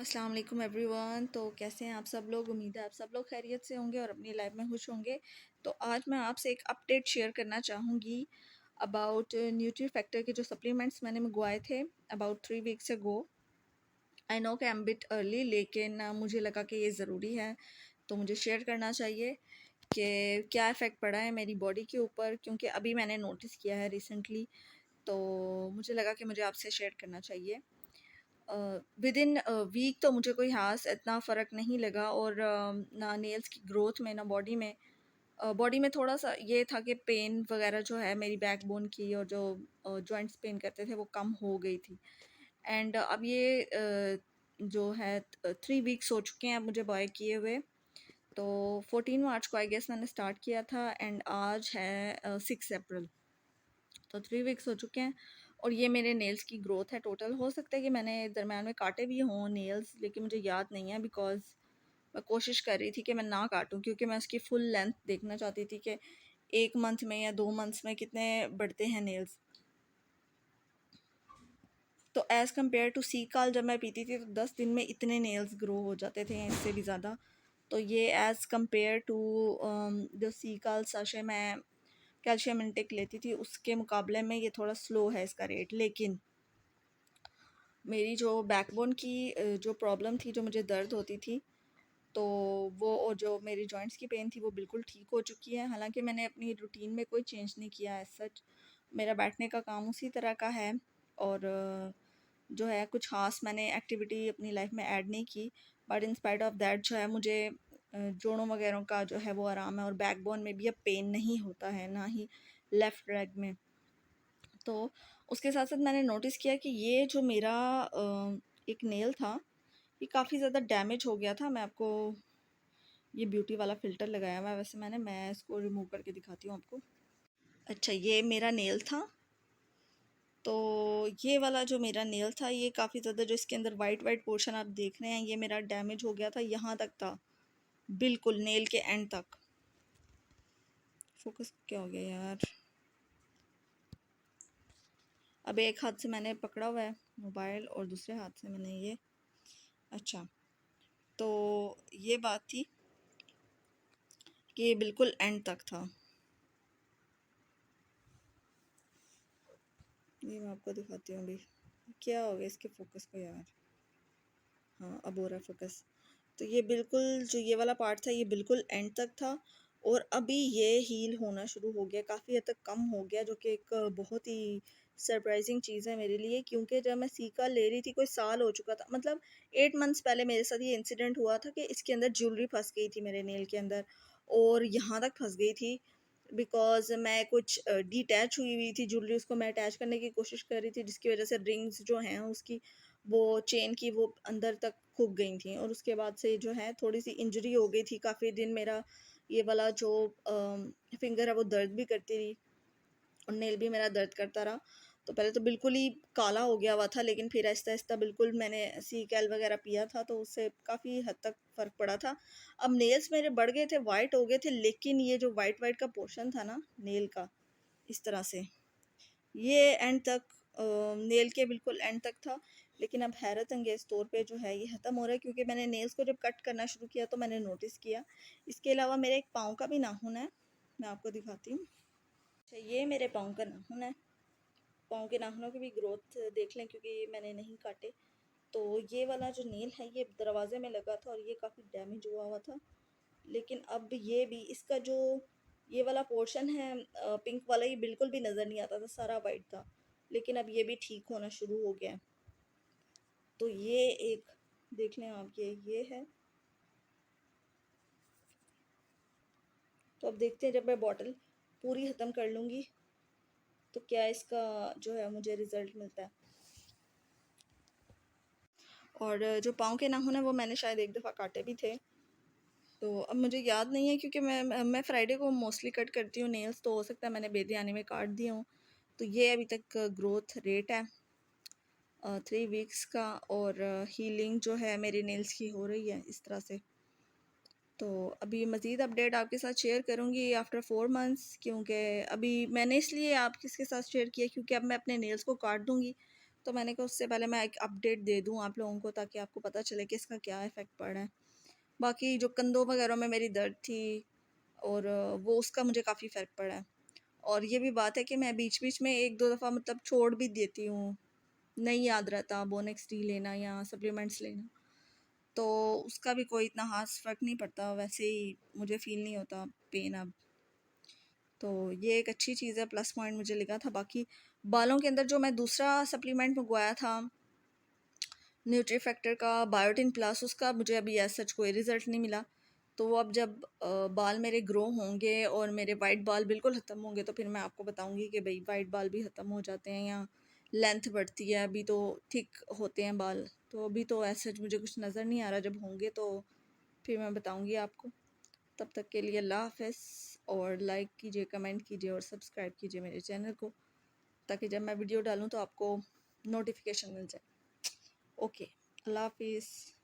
अस्सलाम वालेकुम एवरीवन। तो कैसे हैं आप सब लोग? उम्मीद है आप सब लोग खैरियत से होंगे और अपनी लाइफ में खुश होंगे। तो आज मैं आपसे एक अपडेट शेयर करना चाहूँगी अबाउट न्यूट्री फैक्टर के जो सप्लीमेंट्स मैंने मंगवाए थे about 3 weeks ago. I know कि आई एम बिट अर्ली, लेकिन मुझे लगा कि ये ज़रूरी है तो मुझे शेयर करना चाहिए कि क्या इफ़ेक्ट पड़ा है मेरी बॉडी के ऊपर, क्योंकि अभी मैंने नोटिस किया है रिसेंटली। तो मुझे लगा कि मुझे आपसे शेयर करना चाहिए। विद इन वीक तो मुझे कोई ख़ास इतना फ़र्क नहीं लगा, और ना नेल्स की ग्रोथ में ना बॉडी में थोड़ा सा ये था कि पेन वगैरह जो है मेरी बैक बोन की और जो जॉइंट्स पेन करते थे वो कम हो गई थी। एंड अब ये जो है 3 वीक्स हो चुके हैं अब मुझे बाय किए हुए। तो 14 मार्च को आई गेस मैंने स्टार्ट किया था एंड आज है 6 अप्रैल। तो 3 वीक्स हो चुके हैं और ये मेरे नेल्स की ग्रोथ है टोटल। हो सकता है कि मैंने दरम्यान में काटे भी हों नेल्स, लेकिन मुझे याद नहीं है, बिकॉज़ मैं कोशिश कर रही थी कि मैं ना काटूं, क्योंकि मैं उसकी फुल लेंथ देखना चाहती थी कि 1 मंथ में या 2 मंथ्स में कितने बढ़ते हैं नेल्स। तो एज़ कम्पेयर टू सी काल जब मैं पीती थी तो 10 दिन में इतने नेल्स ग्रो हो जाते थे, इससे भी ज़्यादा। तो ये एज़ कम्पेयर टू जो सी काल साशे मैं कैल्शियम इंटेक लेती थी उसके मुकाबले में ये थोड़ा स्लो है इसका रेट। लेकिन मेरी जो बैकबोन की जो प्रॉब्लम थी, जो मुझे दर्द होती थी, तो वो और जो मेरी जॉइंट्स की पेन थी वो बिल्कुल ठीक हो चुकी है। हालांकि मैंने अपनी रूटीन में कोई चेंज नहीं किया है सच। मेरा बैठने का काम उसी तरह का है, और जो है कुछ ख़ास मैंने एक्टिविटी अपनी लाइफ में ऐड नहीं की। But in spite of that जो है मुझे जोड़ों वगैरह का जो है वो आराम है, और बैकबोन में भी अब पेन नहीं होता है, ना ही लेफ़्ट लेग में। तो उसके साथ साथ मैंने नोटिस किया कि ये जो मेरा एक नेल था ये काफ़ी ज़्यादा डैमेज हो गया था। मैं आपको ये ब्यूटी वाला फ़िल्टर लगाया हुआ है, वैसे मैं इसको रिमूव करके दिखाती हूँ आपको। अच्छा, ये मेरा नेल था। तो ये वाला जो मेरा नेल था ये काफ़ी ज़्यादा, जो इसके अंदर वाइट वाइट पोर्शन आप देख रहे हैं, ये मेरा डैमेज हो गया था, यहाँ तक था, बिल्कुल नेल के एंड तक। फोकस क्या हो गया यार? अब एक हाथ से मैंने पकड़ा हुआ है मोबाइल और दूसरे हाथ से मैंने ये। अच्छा, तो ये बात थी कि ये बिल्कुल एंड तक था। ये मैं आपको दिखाती हूँ अभी। क्या हो गया इसके फोकस को यार? हाँ, अब हो रहा है फोकस। तो ये बिल्कुल जो ये वाला पार्ट था ये बिल्कुल एंड तक था, और अभी ये हील होना शुरू हो गया, काफ़ी हद तक कम हो गया, जो कि एक बहुत ही सरप्राइजिंग चीज़ है मेरे लिए। क्योंकि जब मैं सीका ले रही थी कोई साल हो चुका था, मतलब 8 मंथ्स पहले मेरे साथ ये इंसिडेंट हुआ था कि इसके अंदर ज्वेलरी फंस गई थी मेरे नेल के अंदर, और यहाँ तक फंस गई थी बिकॉज मैं कुछ डिटैच हुई हुई थी ज्वेलरी, उसको मैं अटैच करने की कोशिश कर रही थी, जिसकी वजह से रिंग्स जो हैं उसकी वो चेन की वो अंदर तक खुब गई थी, और उसके बाद से जो है थोड़ी सी इंजरी हो गई थी। काफ़ी दिन मेरा ये वाला जो फिंगर है वो दर्द भी करती रही, और नेल भी मेरा दर्द करता रहा। तो पहले तो बिल्कुल ही काला हो गया हुआ था, लेकिन फिर आहिस्ता आहिस्ता बिल्कुल मैंने सी कैल वगैरह पिया था तो उससे काफ़ी हद तक फ़र्क पड़ा था। अब नेल्स मेरे बढ़ गए थे, वाइट हो गए थे, लेकिन ये जो वाइट वाइट का पोर्शन था ना नेल का, इस तरह से ये एंड तक नेल के बिल्कुल एंड तक था। लेकिन अब हैरत अंगेज़ तौर पे जो है ये ख़त्म हो रहा है, क्योंकि मैंने नेल्स को जब कट करना शुरू किया तो मैंने नोटिस किया। इसके अलावा मेरे एक पाँव का भी नाखून है, मैं आपको दिखाती हूँ। अच्छा, ये मेरे पाँव का नाखून है। पाँव के नाखूनों की भी ग्रोथ देख लें, क्योंकि ये मैंने नहीं काटे। तो ये वाला जो नेल है ये दरवाजे में लगा था और ये काफ़ी डैमेज हुआ हुआ था, लेकिन अब ये भी इसका जो ये वाला पोर्शन है पिंक वाला, ये बिल्कुल भी नज़र नहीं आता था, सारा वाइट था, लेकिन अब ये भी ठीक होना शुरू हो गया है। तो ये एक देख लें आप, ये है। तो अब देखते हैं जब मैं बॉटल पूरी ख़त्म कर लूँगी तो क्या इसका जो है मुझे रिज़ल्ट मिलता है। और जो पाँव के नाखून है वो मैंने शायद एक दफ़ा काटे भी थे, तो अब मुझे याद नहीं है, क्योंकि मैं फ्राइडे को मोस्टली कट करती हूँ नेल्स, तो हो सकता है मैंने बेदियानी में काट दिया हूँ। तो ये अभी तक ग्रोथ रेट है 3 वीक्स का, और हीलिंग जो है मेरे नेल्स की हो रही है इस तरह से। तो अभी मज़ीद अपडेट आपके साथ शेयर करूँगी आफ्टर 4 मंथ्स, क्योंकि अभी मैंने इसलिए आपके साथ शेयर किया क्योंकि अब मैं अपने नेल्स को काट दूँगी तो मैंने कहा उससे पहले मैं एक अपडेट दे दूँ आप लोगों को, ताकि आपको पता चले कि इसका क्या इफ़ेक्ट पड़ा है। बाकी जो कंधों वगैरह में मेरी दर्द थी, और वो उसका मुझे काफ़ी फ़र्क पड़ा है। और ये भी बात है कि मैं बीच-बीच में 1-2 दफ़ा मतलब छोड़ भी देती हूँ, नहीं याद रहता बोनेक्स टी लेना या सप्लीमेंट्स लेना, तो उसका भी कोई इतना ख़ास फ़र्क नहीं पड़ता, वैसे ही मुझे फ़ील नहीं होता पेन अब। तो ये एक अच्छी चीज़ है, प्लस पॉइंट मुझे लगा था। बाकी बालों के अंदर जो मैं दूसरा सप्लीमेंट मंगवाया था न्यूट्री फैक्टर का बायोटिन प्लस, उसका मुझे अभी एज सच कोई रिज़ल्ट नहीं मिला। तो वो अब जब बाल मेरे ग्रो होंगे और मेरे वाइट बाल बिल्कुल ख़त्म होंगे, तो फिर मैं आपको बताऊंगी कि भाई वाइट बाल भी ख़त्म हो जाते हैं या लेंथ बढ़ती है। अभी तो थिक होते हैं बाल, तो अभी तो एज सच मुझे कुछ नज़र नहीं आ रहा। जब होंगे तो फिर मैं बताऊंगी आपको। तब तक के लिए अल्लाह हाफ़िज़, और लाइक कीजिए, कमेंट कीजिए और सब्सक्राइब कीजिए मेरे चैनल को, ताकि जब मैं वीडियो डालूँ तो आपको नोटिफिकेशन मिल जाए। ओके, अल्लाह हाफ़िज़।